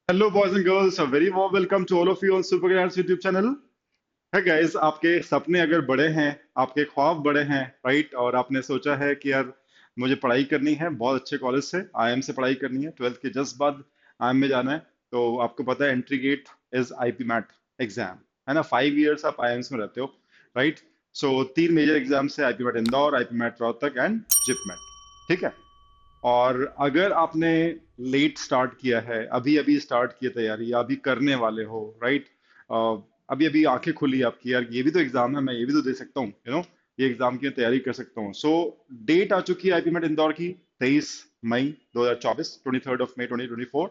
Hello, boys and girls. A very warm welcome to all of you on Super Guys YouTube channel. है guys, आपके सपने अगर बड़े हैं, आपके ख्वाब बड़े हैं, राइट, और आपने सोचा है कि यार मुझे पढ़ाई करनी है बहुत अच्छे कॉलेज से, आईएम से पढ़ाई करनी है, 12th के जस्ट बाद आईएम में जाना है, तो आपको पता है entry gate is IP MAT exam, है ना। 5 इयर्स आप आईएम्स में रहते हो, राइट। सो तीन मेजर एग्जाम है, IP MAT Indore, IP MAT Rohtak and JIP MAT, ठीक है। और अगर आपने लेट स्टार्ट किया है, अभी अभी स्टार्ट की है तैयारी, या अभी करने वाले हो, राइट, अभी अभी आंखें खुली आपकी, यार ये भी तो एग्जाम है, मैं ये भी तो दे सकता हूँ, ये एग्जाम की तैयारी कर सकता हूँ। सो डेट आ चुकी है आईपी मेट इंदौर की, 23 मई 2024, 23 मई 2024,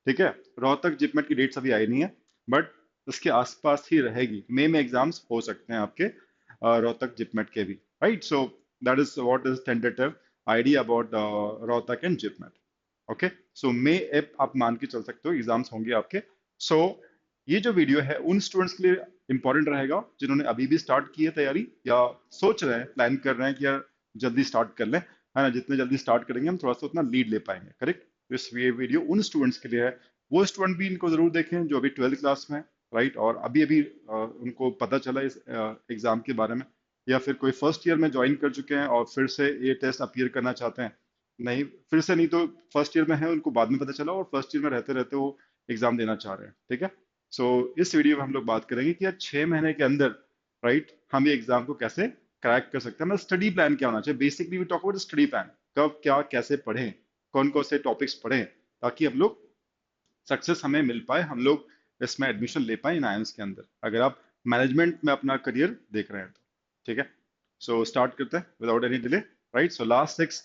ठीक है। रोहतक जिपमेट की डेट्स अभी आई नहीं है, बट उसके आसपास ही रहेगी। मई में एग्जाम्स हो सकते हैं आपके, रोहतक जिपमेट के भी, right. So that is what is tentative idea about Rohtak and JIPMAT. Okay, so may app आप मान के चल सकते हो एग्जाम्स होंगे आपके। सो ये जो वीडियो है उन स्टूडेंट्स के लिए इंपॉर्टेंट रहेगा जिन्होंने अभी भी स्टार्ट की है तैयारी, या सोच रहे हैं, प्लान कर रहे हैं कि यार जल्दी स्टार्ट कर लें, है ना। जितने जल्दी स्टार्ट करेंगे हम थोड़ा सा उतना लीड ले पाएंगे, करेक्ट। तो इस ये वीडियो उन स्टूडेंट्स के लिए है, वो स्टूडेंट भी इनको जरूर देखें जो अभी 12th क्लास में, राइट, और अभी अभी उनको पता चला इस एग्जाम के बारे में, या फिर कोई फर्स्ट ईयर में ज्वाइन कर चुके हैं और फिर से ये टेस्ट अपीयर करना चाहते हैं। नहीं, फिर से नहीं तो फर्स्ट ईयर में है, उनको बाद में पता चला, और फर्स्ट ईयर में रहते रहते वो एग्जाम देना चाह रहे हैं, ठीक है। सो इस वीडियो में हम लोग बात करेंगे कि यार 6 महीने के अंदर, राइट, हम ये एग्जाम को कैसे क्रैक कर सकते हैं, मतलब स्टडी प्लान क्या होना चाहिए। Basically we talk about study plan, कब क्या कैसे पढ़ें, कौन कौन से टॉपिक्स पढ़ें, ताकि हम लोग सक्सेस हमें मिल पाए, हम लोग इसमें एडमिशन ले पाए इन आइम्स के अंदर, अगर आप मैनेजमेंट में अपना करियर देख रहे हैं तो, ठीक है। सो स्टार्ट करते हैं without any delay, right. So last 6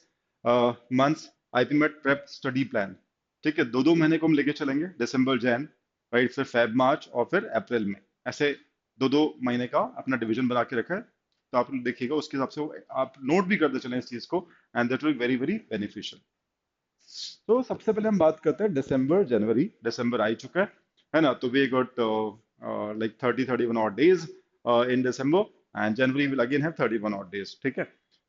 months IP MAT prep study plan, ठीक है। दो दो महीने को हम लेके चलेंगे, दिसंबर जैन, राइट, फिर फेब मार्च और फिर अप्रैल में, ऐसे दो दो महीने का अपना डिवीजन बना के रखा है। तो आप लोग देखिएगा, उसके हिसाब से आप नोट भी करते चलें इस चीज को, and that will very very beneficial. तो सबसे पहले हम बात करते हैं दिसंबर जनवरी। दिसंबर आ ही चुका है ना। तो we got like 30-31 odd days in December, and January will again have 31 odd days, ठीक है।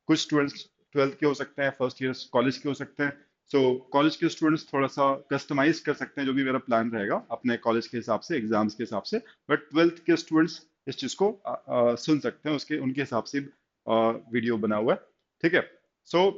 कुछ स्टूडेंट्स 12th के हो सकते हैं, फर्स्ट ईयर कॉलेज के हो सकते हैं। सो कॉलेज के स्टूडेंट्स थोड़ा सा कस्टमाइज कर सकते हैं, जो भी मेरा प्लान रहेगा अपने कॉलेज के हिसाब से, एग्जाम्स के हिसाब से। बट 12th के स्टूडेंट्स इस चीज को सुन सकते हैं, उसके उनके हिसाब से वीडियो बना हुआ है, ठीक है। सो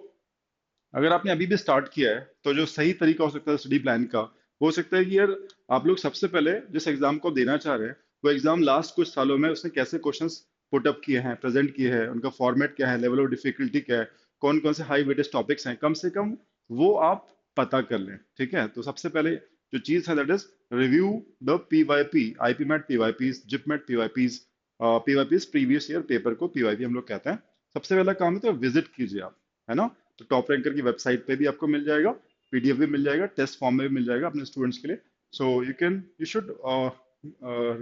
अगर आपने अभी भी स्टार्ट किया है, तो जो सही तरीका हो सकता है स्टडी प्लान का, वो हो सकता है कि यार आप लोग सबसे पहले जिस एग्जाम को देना चाह रहे हैं, वो एग्जाम लास्ट कुछ सालों में उसने कैसे क्वेश्चंस पुट अप किए हैं, प्रेजेंट किए हैं, उनका फॉर्मेट क्या है, लेवल ऑफ डिफिकल्टी क्या है, कौन कौन से हाई वेटेज टॉपिक्स हैं, कम से कम वो आप पता कर लें, ठीक है। तो सबसे पहले जो चीज है that is review the PYP, IPMAT PYPs, JIPMAT PYPs. PYPs previous year paper को पीवाईपी हम लोग कहते हैं। सबसे पहला काम है तो विजिट कीजिए आप, है ना। तो टॉप रैंकर की वेबसाइट पे भी आपको मिल जाएगा, पीडीएफ भी मिल जाएगा, टेस्ट फॉर्म में भी मिल जाएगा अपने स्टूडेंट्स के लिए। So you should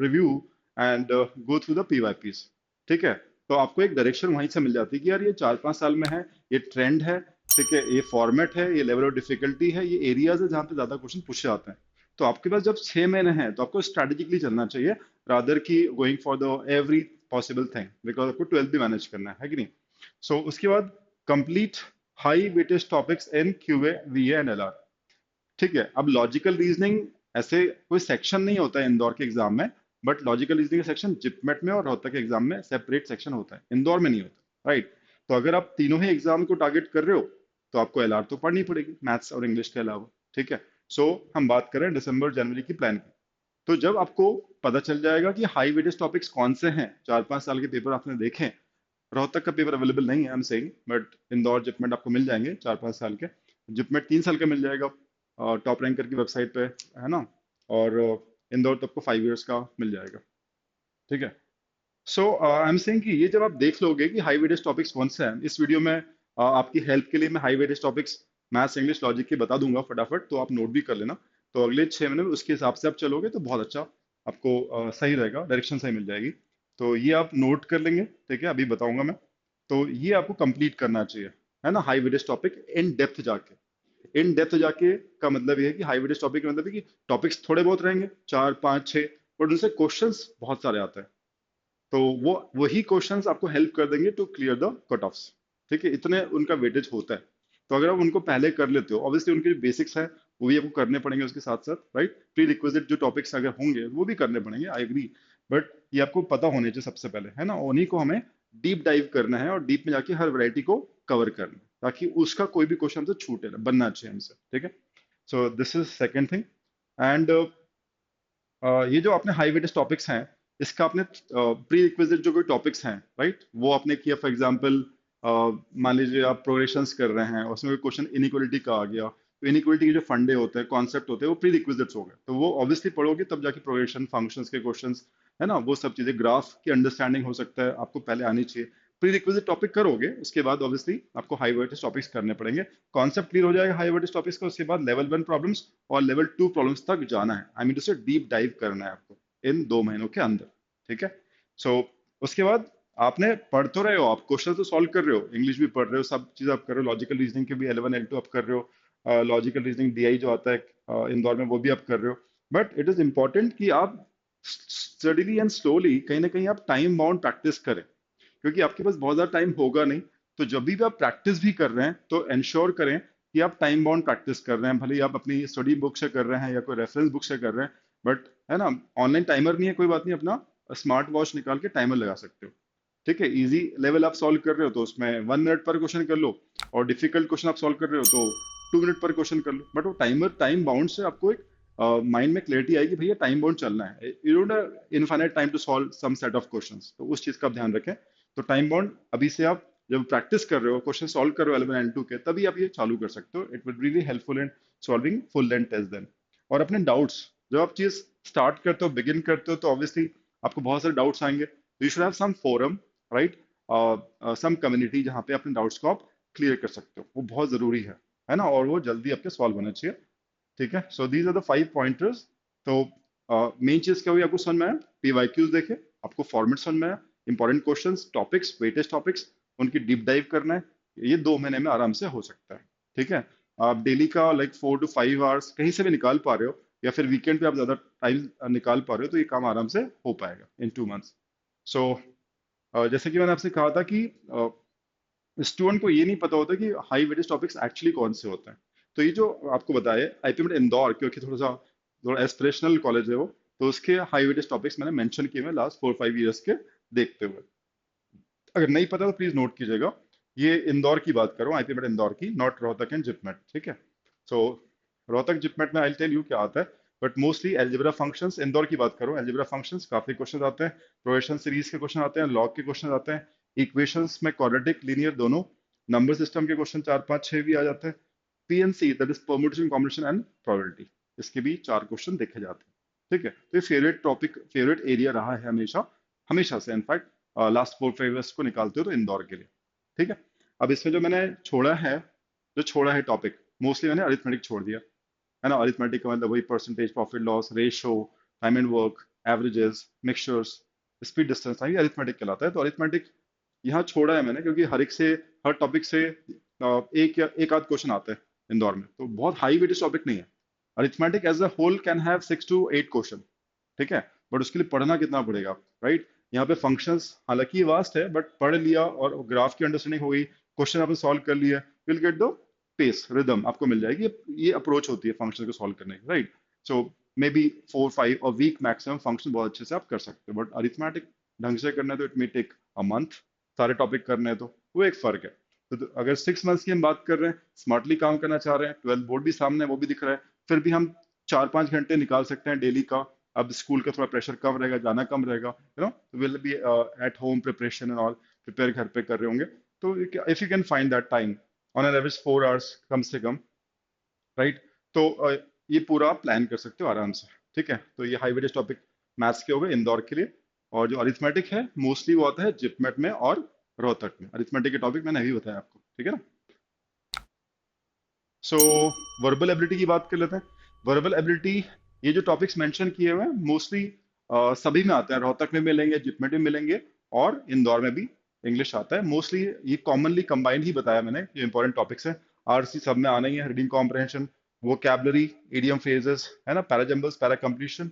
review and go through the PYPs, ठीक है। तो आपको एक डायरेक्शन वहीं से मिल जाती है कि यार ये 4-5 साल में है, ये ट्रेंड है, ठीक है, ये फॉर्मेट है, ये लेवल ऑफ डिफिकल्टी है, ये एरियाज है जहाँ पे ज्यादा क्वेश्चन पूछे जाते हैं। तो आपके पास जब 6 महीने हैं, तो आपको स्ट्रेटेजिकली चलना चाहिए, रादर की going for the every possible thing, because आपको 12th भी मैनेज करना है कि नहीं। सो उसके बाद complete high weightage topics in QA वीए and LR, ठीक है। अब लॉजिकल रीजनिंग ऐसे कोई सेक्शन नहीं होता है इंदौर के एग्जाम में, बट लॉजिकल रीजनिंग का सेक्शन जिपमेट में और रोहतक के एग्जाम में सेपरेट सेक्शन होता है, इंदौर में नहीं होता, राइट। तो अगर आप तीनों ही एग्जाम को टारगेट कर रहे हो, तो आपको एलआर तो पढ़नी पड़ेगी मैथ्स और इंग्लिश के अलावा, ठीक है। सो हम बात करें दिसंबर जनवरी की प्लान की। तो जब आपको पता चल जाएगा कि हाई वेटेज टॉपिक्स कौन से हैं, 4-5 साल के पेपर आपने देखे, रोहतक का पेपर अवेलेबल नहीं है आई am saying, but Indore JIPMAT आपको मिल जाएंगे 4-5 साल के। जिपमेट 3 साल का मिल जाएगा टॉप रैंकर की वेबसाइट पे, है ना। और इंदौर तो आपको 5 इयर्स का मिल जाएगा, ठीक है। सो आई एम सेइंग कि ये जब आप देख लोगे कि हाई वेटेज टॉपिक्स कौन से हैं, इस वीडियो में आपकी हेल्प के लिए मैं high weightage topics maths English logic के बता दूंगा फटाफट, तो आप नोट भी कर लेना। तो अगले 6 महीने में उसके हिसाब से आप चलोगे तो बहुत अच्छा आपको सही रहेगा, डायरेक्शन सही मिल जाएगी। तो ये आप नोट कर लेंगे, ठीक है, अभी बताऊंगा मैं। तो ये आपको कंप्लीट करना चाहिए, है ना, high weightage topic in depth जाके। इन डेप्थ जाके का मतलब ये है कि हाई वेटेज टॉपिक का मतलब है कि टॉपिक्स थोड़े बहुत रहेंगे, 4-5-6, बट उनसे क्वेश्चंस बहुत सारे आते हैं। तो वो वही क्वेश्चंस आपको हेल्प कर देंगे to clear the cut offs, ठीक है, इतने उनका वेटेज होता है। तो अगर आप उनको पहले कर लेते हो, ऑब्वियसली उनके जो बेसिक्स है वो भी आपको करने पड़ेंगे उसके साथ साथ, राइट। प्री रिक्विजिट जो टॉपिक्स अगर होंगे वो भी करने पड़ेंगे, आई एग्री। बट ये आपको पता होने चाहिए सबसे पहले, है ना, उन्हीं को हमें डीप डाइव करना है और डीप में जाके हर वैरायटी को कवर करना है, ताकि उसका कोई भी क्वेश्चन हमसे छूटे ना, बनना चाहिए हमसे, ठीक है। So this is second thing. And ये जो आपने हाई वेटेज टॉपिक्स हैं, इसका आपने प्री रिक्विजिट जो कोई टॉपिक्स हैं, राइट, वो आपने किया। फॉर एग्जांपल मान लीजिए आप प्रोग्रेशंस कर रहे हैं, उसमें कोई क्वेश्चन इनइक्वलिटी का आ गया, तो इनइक्वलिटी के जो फंडे होते हैं, कॉन्सेप्ट होते हैं, वो प्री रिक्विजिट्स हो गए, तो वो ऑब्वियसली पढ़ोगे तब जाके प्रोग्रेशन फंक्शंस के क्वेश्चंस, है ना, वो सब चीजें, ग्राफ की अंडरस्टैंडिंग हो सकता है आपको पहले आनी चाहिए। प्री रिक्विजिट टॉपिक करोगे, उसके बाद ऑब्वियसली आपको हाई वेटेज टॉपिक्स करने पड़ेंगे। कॉन्सेप्ट क्लियर हो जाएगा हाई वेटेज टॉपिक्स का, उसके बाद लेवल 1 प्रॉब्लम्स और लेवल 2 प्रॉब्लम्स तक जाना है, आई मीन टू से डीप डाइव करना है आपको इन 2 महीनों के अंदर, ठीक है। सो उसके बाद आपने पढ़ तो रहे हो, आप क्वेश्चन तो सॉल्व कर रहे हो, इंग्लिश भी पढ़ रहे हो, सब चीज आप कर रहे हो, लॉजिकल रीजनिंग के भी L1 L2 आप कर रहे हो, लॉजिकल रीजनिंग DI जो आता है इंदौर में, वो भी आप कर रहे हो। बट इट इज इंपॉर्टेंट कि आप स्टडीली एंड स्लोली कहीं ना कहीं आप टाइम बाउंड प्रैक्टिस करें, क्योंकि आपके पास बहुत ज्यादा टाइम होगा नहीं। तो जब भी आप प्रैक्टिस भी कर रहे हैं तो इंश्योर करें कि आप टाइम बाउंड प्रैक्टिस कर रहे हैं, भले ही आप अपनी स्टडी बुक से कर रहे हैं या कोई रेफरेंस बुक से कर रहे हैं, बट है ना, ऑनलाइन टाइमर नहीं है, कोई बात नहीं, अपना स्मार्ट वॉच निकाल के टाइमर लगा सकते हो, ठीक है। इजी लेवल आप सॉल्व कर रहे हो तो उसमें 1 मिनट पर क्वेश्चन कर लो, और डिफिकल्ट क्वेश्चन आप सॉल्व कर रहे हो तो 2 मिनट पर क्वेश्चन कर लो, बट वो टाइमर टाइम बाउंड से आपको एक माइंड में क्लैरिटी आएगी, भैया टाइम बाउंड चलना है, you don't infinite time to solve some set of questions, तो उस चीज का आप ध्यान रखें। तो टाइम बाउंड अभी से आप जब प्रैक्टिस कर रहे हो, क्वेश्चन सॉल्व कर रहे हो L1 L2 के, तभी आप ये चालू कर सकते हो, it will really helpful in solving full length test then. और अपने डाउट्स, जब आप चीज स्टार्ट करते हो, बिगिन करते हो, तो ऑब्वियसली आपको बहुत सारे डाउट्स आएंगे, you should have some forum, right, some community जहाँ पे अपने डाउट्स को आप क्लियर कर सकते हो, वो बहुत जरूरी है ना, और वो जल्दी आपके सॉल्व होना चाहिए, ठीक है। So these are the 5 pointers. तो मेन चीज क्या हुई आपको समझ में आया, PYQs देखे, आपको फॉर्मेट समझ में आया, important questions, topics, weightage topics, उनकी डीप डाइव करना है, ये 2 महीने में आराम से हो सकता है, ठीक है। आप डेली का लाइक 4 to 5 आवर्स कहीं से भी निकाल पा रहे हो, या फिर वीकेंड पे आप ज्यादा टाइम निकाल पा रहे हो, तो ये काम आराम से हो पाएगा इन 2 मंथ्स। सो जैसे कि मैंने आपसे कहा था कि स्टूडेंट को ये नहीं पता होता कि हाई वेटेज टॉपिक्स एक्चुअली कौन से होते हैं। तो ये जो आपको बताया IPMET इंदौर, क्योंकि थोड़ा एस्पिरेशनल कॉलेज है वो, तो उसके हाई वेटेज टॉपिक्स मैंने मेंशन किए हुए लास्ट 4-5 ईयर्स के देखते हुए। अगर नहीं पता तो प्लीज नोट कीजिएगा, ये इंदौर की बात कर रहा हूँ, IPMET इंदौर की, नॉट रोहतक एंड जिपमेट, ठीक है। सो रोहतक जिपमेट में आई टेल यू क्या आता है, but mostly algebra functions, Indore की बात करो, एलजेब्रा फंक्शंस काफी क्वेश्चन आते हैं, प्रोग्रेशन सीरीज के क्वेश्चन आते हैं, लॉग के क्वेश्चन आते हैं, इक्वेशंस में क्वाड्रेटिक लीनियर दोनों, नंबर सिस्टम के क्वेश्चन 4 5 6 भी आ जाते हैं, PNC that is permutation combination and probability, इसके भी 4 क्वेश्चन देखे जाते हैं, ठीक है। तो ये फेवरेट टॉपिक, फेवरेट एरिया रहा है हमेशा, हमेशा से इनफैक्ट, लास्ट 4 5 ईयर्स को निकालते हो तो इंदौर के लिए, ठीक है। अब इसमें जो मैंने छोड़ा है, जो छोड़ा है टॉपिक, मोस्टली मैंने अरिथमेटिक छोड़ दिया, है ना। अरिथमेटिक का मतलब वही percentage, profit loss ratio, time and work, averages, mixtures, speed distance, ये अरिथमेटिक कहलाता है। तो अरिथमेटिक यहाँ छोड़ा है मैंने, क्योंकि हर टॉपिक से एक या एक आध क्वेश्चन आता है इंदौर में, तो बहुत हाई वेटेज टॉपिक नहीं है। Arithmetic as a whole can have 6 to 8 question, ठीक है। बट उसके लिए पढ़ना कितना पड़ेगा, राइट। यहाँ पे फंक्शंस हालांकि वास्ट है, बट पढ़ लिया और ग्राफ की अंडरस्टैंडिंग हो गई, क्वेश्चन आपने सॉल्व कर लिया, will get the pace, rhythm आपको मिल जाएगी, ये अप्रोच होती है फंक्शन को सॉल्व करने की, राइट। सो मे बी 4 5 और वीक मैक्सिमम फंक्शन बहुत अच्छे से आप कर सकते हो, बट अरिथमेटिक ढंग से करना है तो it may take a month, सारे टॉपिक करने हैं तो वो एक फर्क है। तो अगर 6 मंथ्स की हम बात कर रहे हैं, स्मार्टली काम करना चाह रहे हैं, 12 बोर्ड भी सामने है, वो भी दिख रहा है, फिर भी हम 4 5 घंटे निकाल सकते हैं डेली का। अब स्कूल का थोड़ा प्रेशर कम रहेगा, जाना कम रहेगा, will be at home preparation and all, prepare घर पे कर रहे होंगे, तो if you can find that time on an average 4 hours कम से कम, राइट। तो ये पूरा प्लान कर सकते हो आराम से, ठीक है। तो ये हाई वेटेज टॉपिक मैथ्स के हो गए इंदौर के लिए, और जो अरिथमेटिक है मोस्टली वो आता है जिपमेट में और रोहतक में, अरिथमेटिक के टॉपिक मैंने अभी बताया आपको, ठीक है ना। सो वर्बल एबिलिटी की बात कर लेते हैं। वर्बल एबिलिटी, ये जो टॉपिक्स मेंशन किए हुए हैं मोस्टली सभी में आते हैं, रोहतक में मिलेंगे, जिपमेट में मिलेंगे, और इंदौर में भी इंग्लिश आता है मोस्टली। ये कॉमनली कंबाइंड ही बताया मैंने, ये इंपॉर्टेंट टॉपिक्स हैं। RC सब में आना ही है, reading comprehension, vocabulary, idiom phrases, है ना, parajumbles, para completion,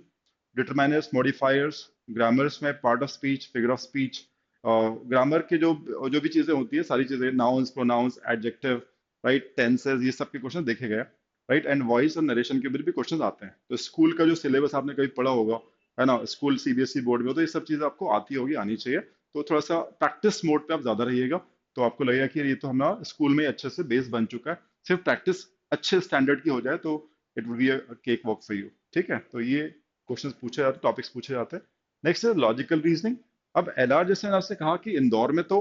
determiners, modifiers, grammars में part of speech, figure of speech, grammar के जो भी चीजें होती है, सारी चीजें, nouns, pronouns, adjective, right, tenses, ये सब के क्वेश्चन देखे गए। राइट, एंड वॉइस और नरेशन के ऊपर भी क्वेश्चन आते हैं। तो स्कूल का जो सिलेबस आपने कभी पढ़ा होगा, है ना, स्कूल सीबीएसई बोर्ड में, तो ये सब चीजें आपको आती होगी, आनी चाहिए। तो थोड़ा सा प्रैक्टिस मोड पे आप ज्यादा रहिएगा, तो आपको लगेगा कि ये तो हमारा स्कूल में ही अच्छे से बेस बन चुका है। सिर्फ प्रैक्टिस अच्छे स्टैंडर्ड की हो जाए तो it will be a cake walk for you. ठीक है, तो ये क्वेश्चंस पूछे जाते, टॉपिक्स पूछे जाते हैं। नेक्स्ट है लॉजिकल रीजनिंग। अब एलआर, जैसे मैंने आपसे कहा कि इंदौर में तो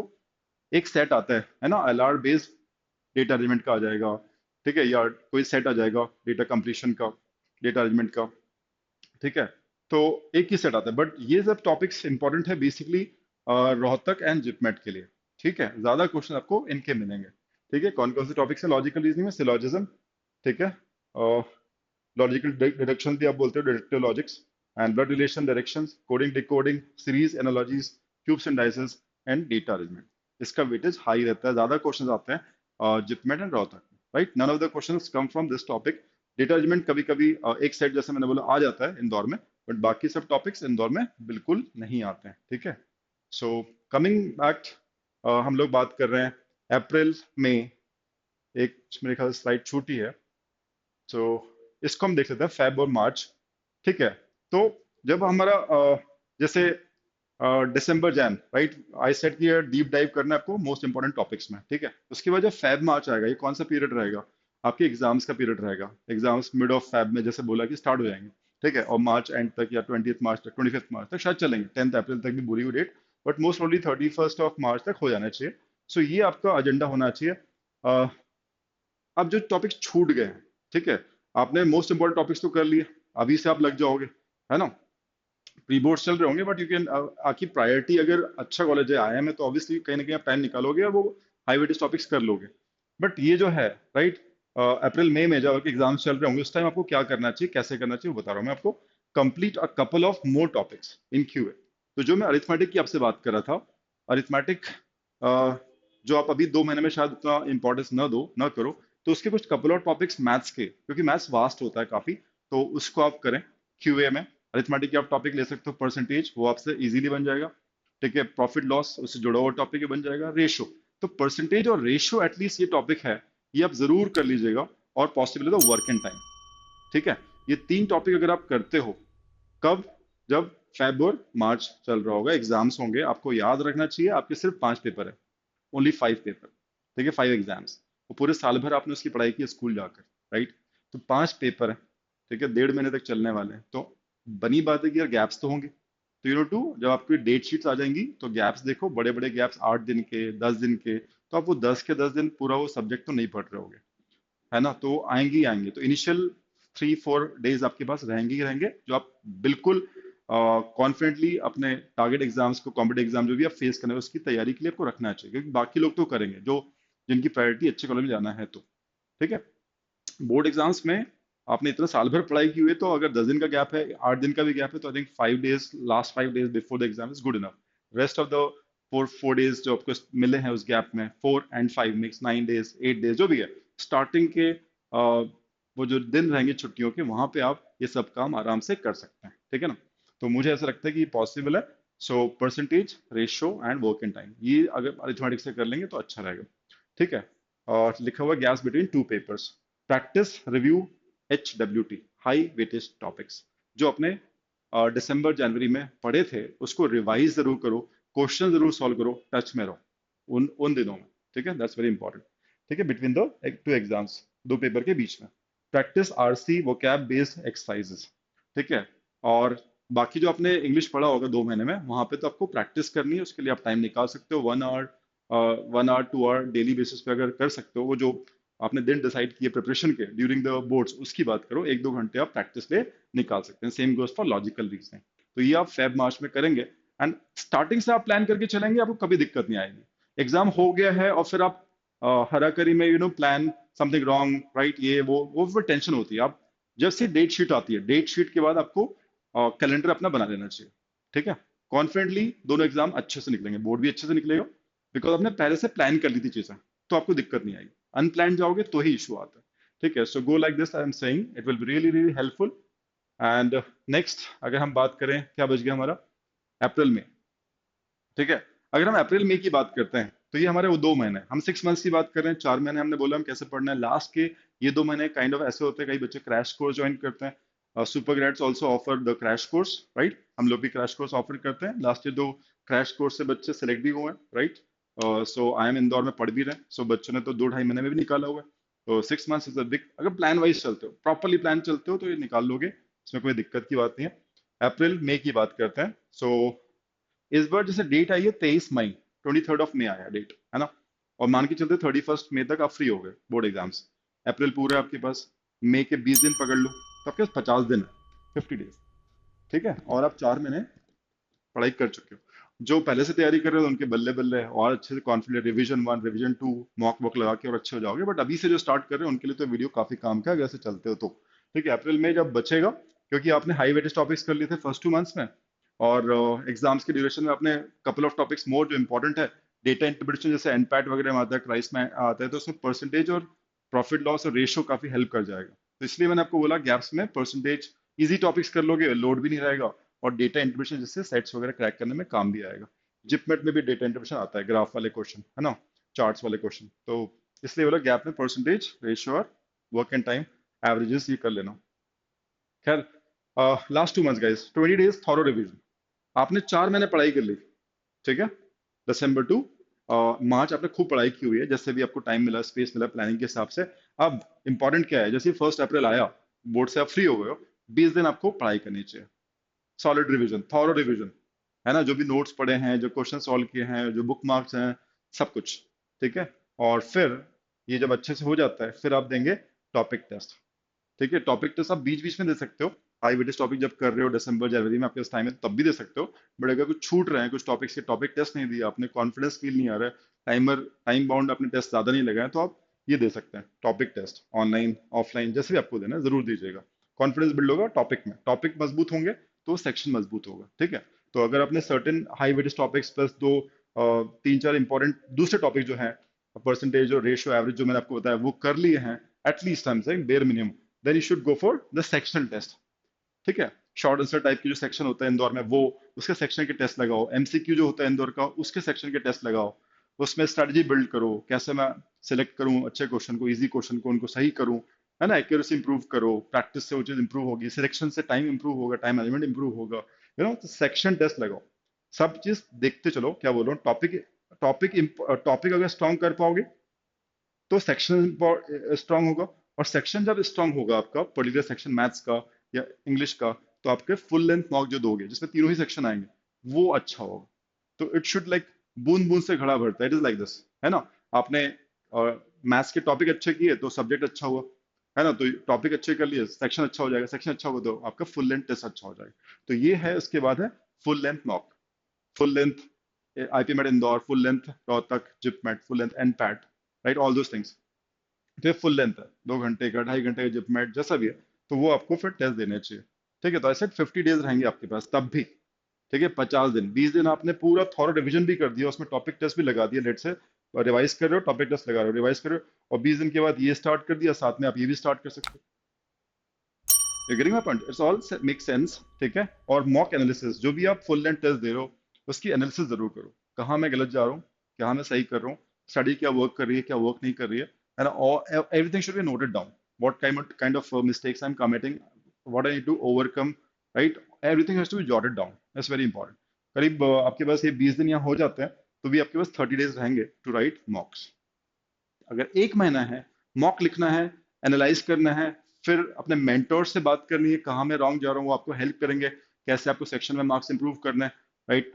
एक सेट आता है ना, एलआर बेस्ड डेटा अरेंजमेंट का आ जाएगा, ठीक है, या कोई सेट आ जाएगा डेटा कंप्लीशन का, डेटा अरेंजमेंट का, ठीक है। तो एक ही सेट आता है, बट ये सब टॉपिक्स इंपॉर्टेंट है बेसिकली रोहतक एंड जिपमेट के लिए। ठीक है, ज्यादा क्वेश्चन आपको इनके मिलेंगे। ठीक है, कौन कौन से टॉपिक्स है लॉजिकल रीजनिंग में? सिलोजिज्म, ठीक है, लॉजिकल डिडक्शन भी आप बोलते हो, deductive logics, and blood relation, directions, coding decoding, series analogies, cubes and dices, and data arrangement. इसका वेटेज हाई रहता है, ज्यादा क्वेश्चन आते हैं जिपमेट एंड रोहतक में, right. None of the questions come from this topic. Data arrangement कभी कभी एक सेट जैसे मैंने बोला आ जाता है इंदौर में, बट बाकी सब टॉपिक्स इंदौर में बिल्कुल नहीं आते हैं। ठीक है, सो कमिंग बैक, हम लोग बात कर रहे हैं अप्रैल में, एक मेरे ख्याल से स्लाइड छूटी है, सो इसको हम देख लेते हैं, फेब और मार्च। ठीक है, तो जब हमारा जैसे दिसंबर जैन, राइट, आई सेट की डीप डाइव करना है आपको मोस्ट इंपॉर्टेंट टॉपिक्स में। ठीक है, उसके बाद जब फेब मार्च आएगा, ये कौन सा पीरियड रहेगा? आपके एग्जाम्स का पीरियड रहेगा। एग्जाम्स मिड ऑफ फेब में जैसे बोला कि स्टार्ट हो जाएंगे। ठीक है, और मार्च एंड तक या 20th मार्च तक, 25th मार्च तक शायद चलेंगे, 10th अप्रैल तक भी बुरी हुई date, but most probably 31st of March तक हो जाना चाहिए। सो ये आपका एजेंडा होना चाहिए। अ, अब जो टॉपिक्स छूट गए हैं, ठीक है, आपने मोस्ट इंपॉर्टेंट टॉपिक्स तो कर लिए, अभी से आप लग जाओगे, है ना। प्री बोर्ड चल रहे होंगे, बट यू कैन, आपकी प्रायोरिटी अगर अच्छा कॉलेज है, आईआईएम है, तो ऑब्वियसली कहीं ना कहीं आप टाइम निकालोगे और वो हाई वेटेज टॉपिक्स कर लोगे। बट ये जो है, राइट, अप्रैल मई में जब आपके एग्जाम्स चल रहे होंगे, उस टाइम आपको क्या करना चाहिए, कैसे करना चाहिए, वो बता रहा हूँ मैं आपको। Complete a couple of more topics in QA. तो जो मैं अरिथमेटिक की आपसे बात कर रहा था, अरिथमेटिक जो आप अभी 2 महीने में शायद उतना इंपॉर्टेंस ना दो, ना करो, तो उसके कुछ कपल ऑफ टॉपिक्स मैथ्स के, क्योंकि मैथ्स वास्ट होता है काफी, तो उसको आप करें क्यूए में। अरिथमेटिक के आप टॉपिक ले सकते हो, परसेंटेज वो आपसे इजीली बन जाएगा। ठीक है, प्रॉफिट लॉस उससे जुड़ा हुआ टॉपिक बन जाएगा, रेशो, तो परसेंटेज और रेशो एटलीस्ट ये टॉपिक है, ये आप जरूर कर लीजिएगा। और पॉसिबल है तो वर्क एंड टाइम। ठीक है, ये 3 टॉपिक अगर आप करते हो, कब? जब फेब और मार्च चल रहा होगा, एग्जाम्स होंगे, आपको याद रखना चाहिए आपके सिर्फ 5 पेपर है, ओनली 5 पेपर। ठीक है, 5 एग्जाम्स, वो पूरे साल भर आपने उसकी पढ़ाई की स्कूल जाकर, राइट। तो 5 पेपर है, ठीक है, 1.5 महीने तक चलने वाले हैं, तो बनी बात है कि यार गैप्स तो होंगे, तो यू नो टू, जब आपकी डेट शीट्स आ जाएंगी तो गैप्स देखो, बड़े बड़े गैप्स, 8 दिन के, 10 दिन के, तो आप वो 10 के 10 दिन पूरा वो सब्जेक्ट तो नहीं पढ़ रहे होगे, है ना। तो आएंगे ही आएंगे, तो इनिशियल 3-4 डेज आपके पास रहेंगे ही रहेंगे, जो आप बिल्कुल कॉन्फिडेंटली अपने टारगेट एग्जाम्स को, कॉम्पिटेटिव एग्जाम जो भी आप फेस करने उसकी तैयारी के लिए आपको रखना चाहिए, क्योंकि बाकी लोग तो करेंगे जो, जिनकी प्रायोरिटी अच्छे कॉलेज में जाना है तो। ठीक है, बोर्ड एग्जाम्स में आपने इतना साल भर पढ़ाई की हुई है, तो अगर 10 दिन का गैप है, 8 दिन का भी गैप है, तो I think 5 days, last 5 days before the exam is good enough. Rest of the 4 days जो आपको मिले हैं उस गैप में, 4 and 5 मिक्स, 9 डेज, 8 डेज जो भी है, स्टार्टिंग के वो जो दिन रहेंगे छुट्टियों के, वहां पे आप ये सब काम आराम से कर सकते हैं। ठीक है ना, तो मुझे ऐसा लगता है कि पॉसिबल है। So percentage, ratio and work in time, ये अगर अरिथमेटिक से कर लेंगे तो अच्छा रहेगा। ठीक है, और लिखा हुआ gaps between 2 papers, practice review HWT, high weightage topics, जो अपने दिसंबर जनवरी में पढ़े थे उसको रिवाइज जरूर करो, क्वेश्चन जरूर सॉल्व करो, टच में रहो उन उन दिनों में। ठीक है, दैट्स वेरी इंपॉर्टेंट। ठीक है, बिटवीन द 2 एग्जाम्स, 2 पेपर के बीच में, practice RC vocab based exercises. ठीक है, और बाकी जो आपने इंग्लिश पढ़ा होगा 2 महीने में, वहां पे तो आपको प्रैक्टिस करनी है, उसके लिए आप टाइम निकाल सकते हो, 1 hour, 1 hour 2 hour daily basis पे अगर कर सकते हो, वो जो आपने दिन डिसाइड किए प्रिपरेशन के ड्यूरिंग द बोर्ड्स, उसकी बात करो, 1-2 घंटे आप प्रैक्टिस ले निकाल सकते हैं। Same goes for logical reasoning. तो ये आप फेब मार्च में करेंगे, एंड स्टार्टिंग से आप प्लान करके चलेंगे, आपको कभी दिक्कत नहीं आएगी। एग्जाम हो गया है और फिर आप हराकरी में, प्लान समथिंग रॉन्ग, राइट, ये वो फिर टेंशन होती है। आप जैसे डेट शीट आती है, डेट शीट के बाद आपको कैलेंडर अपना बना लेना चाहिए। ठीक है, कॉन्फिडेंटली दोनों एग्जाम अच्छे से निकलेंगे, बोर्ड भी अच्छे से निकलेगा, बिकॉज आपने पहले से प्लान कर ली थी चीजें, तो आपको दिक्कत नहीं आएगी। अनप्लान जाओगे तो ही इशू आता है। ठीक है, so go like this, I am saying it will be really really helpful. And next, अगर हम बात करें, क्या बच गया हमारा? अप्रैल में। ठीक है, अगर हम अप्रैल मई की बात करते हैं, तो ये हमारे वो 2 महीने, हम 6 मंथ्स की बात कर रहे हैं, 4 महीने हमने बोला हम कैसे पढ़ना है, लास्ट के ये 2 महीने काइंड ऑफ ऐसे होते हैं, कई बच्चे क्रैश कोर्स ज्वाइन करते हैं, super grades also offer the crash course, right, हम लोग भी क्रैश कोर्स ऑफर करते हैं, लास्ट ईयर 2 क्रैश कोर्स से बच्चे सेलेक्ट भी हुए हैं, right. So I am Indore में पढ़ भी रहे हैं, सो बच्चों ने तो 2 ढाई महीने में भी निकाला हुआ है। तो 6 मंथ्स इज अ बिग, अगर प्लान वाइज चलते हो, प्रॉपरली प्लान चलते हो, तो ये निकाल लोगे, इसमें कोई दिक्कत की बात नहीं है। अप्रैल मई की बात करते हैं। सो इस बार जैसे डेट आई है 23 मई, 23rd of May आया डेट, है ना, और मान के चलते 31st May तक आप फ्री हो गए बोर्ड एग्जाम्स। अप्रैल पूरा है आपके पास, मई के 20 दिन पकड़ लो, तो आपके पास 50 दिन है, 50 डेज, ठीक है, और आप 4 महीने पढ़ाई कर चुके हो। जो पहले से तैयारी कर रहे हो उनके बल्ले बल्ले है, और अच्छे से confident, revision 1 revision 2 mock walk लगा के और अच्छे हो जाओगे, बट अभी से जो स्टार्ट कर रहे हो उनके लिए तो वीडियो काफी काम का है, अगर ऐसे चलते हो तो। ठीक है, अप्रैल में जब बचेगा, क्योंकि आपने हाई वेटेज टॉपिक्स कर लिए थे फर्स्ट 2 मंथ्स में, और एग्जाम्स के ड्यूरेशन में आपने कपल ऑफ टॉपिक्स मोर जो इंपॉर्टेंट है, डेटा इंटरप्रिटेशन जैसे एनपैट वगैरह में आता है, क्राइस में आता है, तो उसमें परसेंटेज और प्रॉफिट लॉस और रेशियो काफी हेल्प कर जाएगा। तो इसलिए मैंने आपको बोला गैप्स में परसेंटेज, इजी टॉपिक्स कर लोगे, लोड भी नहीं रहेगा, और डेटा इंटरप्रिटेशन जैसे सेट्स वगैरह क्रैक करने में काम भी आएगा। जिपमेट में भी डेटा इंटरप्रिटेशन आता है, ग्राफ वाले क्वेश्चन, है ना, चार्ट्स वाले क्वेश्चन, तो इसलिए बोला गैप में परसेंटेज, रेशियो और वर्क एंड टाइम एवरेजेस ये कर लेना। खैर, last 2 months guys, 20 days thorough revision, आपने 4 महीने पढ़ाई कर ली, ठीक है, दिसंबर टू मार्च आपने खूब पढ़ाई की हुई है, जैसे भी आपको टाइम मिला, स्पेस मिला, प्लानिंग के हिसाब से। अब इंपॉर्टेंट क्या है, जैसे 1 अप्रैल आया, बोर्ड से आप फ्री हो गए हो, 20 दिन आपको पढ़ाई करनी चाहिए, सॉलिड रिवीजन, थॉरो रिवीजन, है ना, जो भी नोट्स पढ़े हैं, जो क्वेश्चन सॉल्व किए हैं, जो बुक मार्क्स हैं, सब कुछ, ठीक है। और फिर ये जब अच्छे से हो जाता है, फिर आप देंगे टॉपिक टेस्ट, ठीक है। टॉपिक टेस्ट आप बीच बीच में दे सकते हो, हाई वेटेज टॉपिक जब कर रहे हो दिसंबर जनवरी में आपके पास टाइम है तब भी दे सकते हो, बट अगर कुछ छूट रहे हैं, कुछ टॉपिक्स के टॉपिक टेस्ट नहीं दिया आपने, कॉन्फिडेंस फील नहीं आ रहा है, टाइम बाउंड आपने टेस्ट ज्यादा नहीं लगाया, तो आप ये दे सकते हैं टॉपिक टेस्ट, ऑनलाइन ऑफलाइन जैसे भी आपको देना है जरूर दीजिएगा। कॉन्फिडेंस बिल्ड होगा टॉपिक में, टॉपिक मजबूत होंगे तो सेक्शन मजबूत होगा, ठीक है। तो अगर आपने certain high weightage topics plus 3 4 important दूसरे टॉपिक जो है, परसेंटेज और रेशियो एवरेज जो मैंने आपको बताया वो कर लिए हैं, at least I am saying bare minimum, then you should go for the sectional test, ठीक है। शॉर्ट आंसर टाइप की जो सेक्शन होता है इंदौर में, वो उसके सेक्शन के टेस्ट लगाओ, एमसीक्यू जो होता है इंदौर का उसके सेक्शन के टेस्ट लगाओ, उसमें स्ट्रेटजी बिल्ड करो, कैसे मैं सिलेक्ट करूं अच्छे क्वेश्चन को, इजी क्वेश्चन को, उनको सही करूं, है ना, एक्यूरेसी इंप्रूव करो, प्रैक्टिस से वो चीज इंप्रूव होगी, सिलेक्शन से टाइम इंप्रूव होगा, टाइम मैनेजमेंट इंप्रूव होगा, तो सेक्शन टेस्ट लगाओ, सब चीज देखते चलो, क्या बोल रहा हूँ, टॉपिक टॉपिक टॉपिक अगर स्ट्रॉन्ग कर पाओगे तो सेक्शन स्ट्रांग होगा, और सेक्शन जब स्ट्रांग होगा आपका पर्टिकुलर सेक्शन मैथ्स का या इंग्लिश का, तो आपके फुल लेंथ मॉक जो दोगे जिसमें तीनों ही सेक्शन आएंगे वो अच्छा होगा। तो इट शुड लाइक बूंद बूंद से घड़ा भरता है, इट इज लाइक दिस, है ना। आपने मैथ्स के टॉपिक अच्छे किए तो सब्जेक्ट अच्छा हुआ, है ना, तो टॉपिक अच्छे कर लिए सेक्शन अच्छा हो जाएगा, सेक्शन अच्छा होगा तो आपका फुल लेंथ टेस्ट अच्छा हो जाएगा। तो ये है, उसके बाद है full length mock, full length IP MAT Indore, full length Rohtak JIP MAT, full length N PAT, right, all those things. तो ये फुल लेंथ है, 2 घंटे का, 2.5 घंटे का, जिप मैट जैसा भी है, तो वो आपको फिर टेस्ट देने चाहिए, ठीक है। तो ऐसे 50 डेज रहेंगे आपके पास तब भी, ठीक है। 50 दिन, 20 दिन आपने पूरा थॉरो रिवीजन भी कर दिया, उसमें टॉपिक टेस्ट भी लगा दिया, लेट से रिवाइज कर रहे हो, टॉपिक टेस्ट लगा रहे हो, रिवाइज कर रहे हो, और 20 दिन के बाद ये स्टार्ट कर दिया, साथ में आप ये भी स्टार्ट कर सकते हो। Getting my point, it's all make sense, ठीक है। और मॉक एनालिसिस, जो भी आप फुल लेंथ टेस्ट दे रहे हो उसकी एनालिसिस जरूर करो, कहाँ मैं गलत जा रहा हूँ, कहाँ मैं सही कर रहा हूँ, स्टडी क्या वर्क कर रही है, क्या वर्क नहीं कर रही है, and all, everything should be noted down, what kind of mistakes I'm committing, what I need to overcome, right, everything has to be jotted down, that's very important। करीब आपके पास ये 20 दिन यहाँ हो जाते हैं, तो भी आपके पास 30 डेज रहेंगे टू राइट मॉक्स। अगर 1 महीना है, मॉक लिखना है, एनालाइज करना है, फिर अपने मेंटोर से बात करनी है, कहाँ मैं रॉन्ग जा रहा हूँ, वो आपको हेल्प करेंगे, कैसे आपको सेक्शन में मार्क्स इंप्रूव करना है, राइट।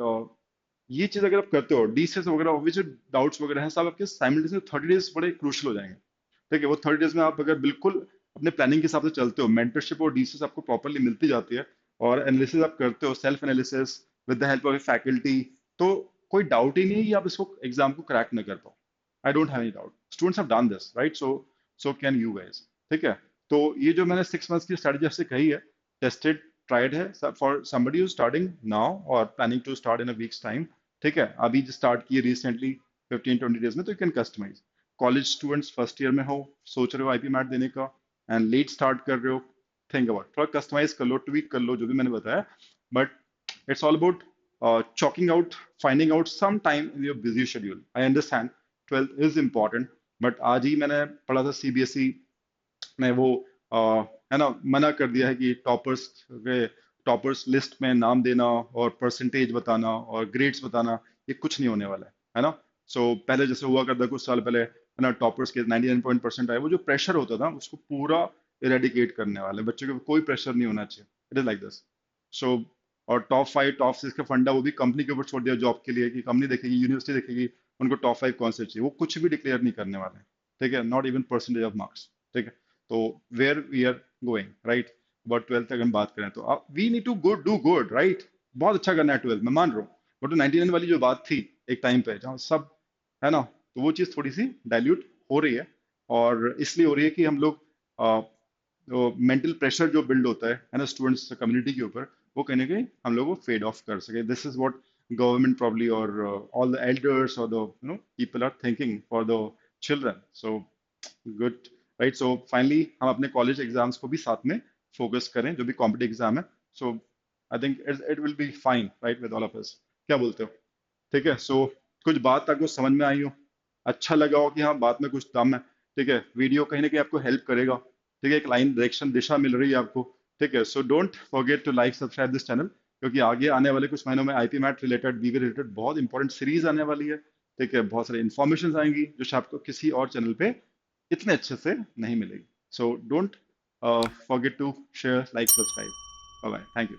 ये चीज अगर आप करते हो, डीसीएस वगैरह जो डाउट्स वगैरह हैं सब आपके साइमल्टेनियसली 30 डेज बड़े क्रूशल हो जाएंगे, ठीक है। वो 30 डेज में आप अगर बिल्कुल अपने प्लानिंग के हिसाब से चलते हो, मेंटरशिप और डीसीएस आपको प्रॉपरली मिलती जाती है, और एनालिसिस आप करते हो, self analysis with the help of faculty, तो कोई डाउट ही नहीं है कि आप इसको एग्जाम को क्रैक न कर पाओ। I don't have any doubt, students have done this, right, so can you guys, ठीक है। तो ये जो मैंने 6 मंथ्स की स्ट्रेटजी आपसे कही है, टेस्टेड ट्राइड है for somebody who's starting now और planning to start in a week's time, ठीक है। अभी जो स्टार्ट किए रिसेंटली 15 20 डेज में, तो you can customise. College students first year में हो, सोच रहे हो आईपी मैट देने का, एंड लेट स्टार्ट कर रहे हो, थिंक अबाउट, थोड़ा कस्टमाइज कर लो, ट्वीक कर लो जो भी मैंने बताया, but it's all about chalking out, finding out some time in your busy schedule. I understand 12th is important, but आज ही मैंने पढ़ा था सीबीएसई में वो है ना, मना कर दिया है कि टॉपर्स लिस्ट में नाम देना और परसेंटेज बताना और ग्रेड्स बताना, ये कुछ नहीं होने वाला है ना। पहले जैसे हुआ करता कुछ साल पहले, है ना, टॉपर्स के 99% आए, वो जो प्रेशर होता था उसको पूरा इरेडिकेट करने वाले हैं। बच्चों के ऊपर कोई प्रेशर नहीं होना चाहिए। It is like this. So और टॉप 5 टॉप 6 का फंडा वो भी कंपनी के ऊपर छोड़ दिया जॉब के लिए, कि कंपनी देखेगी, यूनिवर्सिटी देखेगी उनको टॉप 5 कौन से चाहिए, वो कुछ भी डिक्लेयर नहीं करने वाले हैं। ठीक है, not even percentage of marks. ठीक है, तो where we are going, right, about 12th तक हम बात करें तो we need to good do good, right. बहुत अच्छा करना है 12th, मैं मान रहा हूँ। बट 99 वाली जो बात थी एक टाइम पे जहाँ सब, है ना, तो वो चीज़ थोड़ी सी डाइल्यूट हो रही है। और इसलिए हो रही है कि हम लोग मेंटल प्रेशर जो बिल्ड होता है ना, स्टूडेंट्स कम्युनिटी के ऊपर, वो कहीं ना कहीं हम लोग को फेड ऑफ कर सके। This is what government probably और ऑल द एल्डर्स और the people are thinking for the children. So good, right. So finally हम अपने कॉलेज एग्जाम्स को भी साथ में फोकस करें, जो भी कॉम्पिटिटिव एग्जाम है। So I think it will be fine, right, with all of us. क्या बोलते हो? ठीक है। कुछ बात आपको समझ में आई हो, अच्छा लगा हो कि हाँ बात में कुछ दम है। ठीक है, वीडियो कहीं ना कहीं आपको हेल्प करेगा। ठीक है, एक लाइन डायरेक्शन दिशा मिल रही है आपको। ठीक है, so don't forget to like subscribe this channel, क्योंकि आगे आने वाले कुछ महीनों में IP MAT related, VV related बहुत इंपॉर्टेंट सीरीज आने वाली है। ठीक है, बहुत सारी इन्फॉर्मेशन आएंगी जो शायद आपको किसी और चैनल पे इतने अच्छे से नहीं मिलेगी। So don't forget to share, like, subscribe. Bye bye, thank you.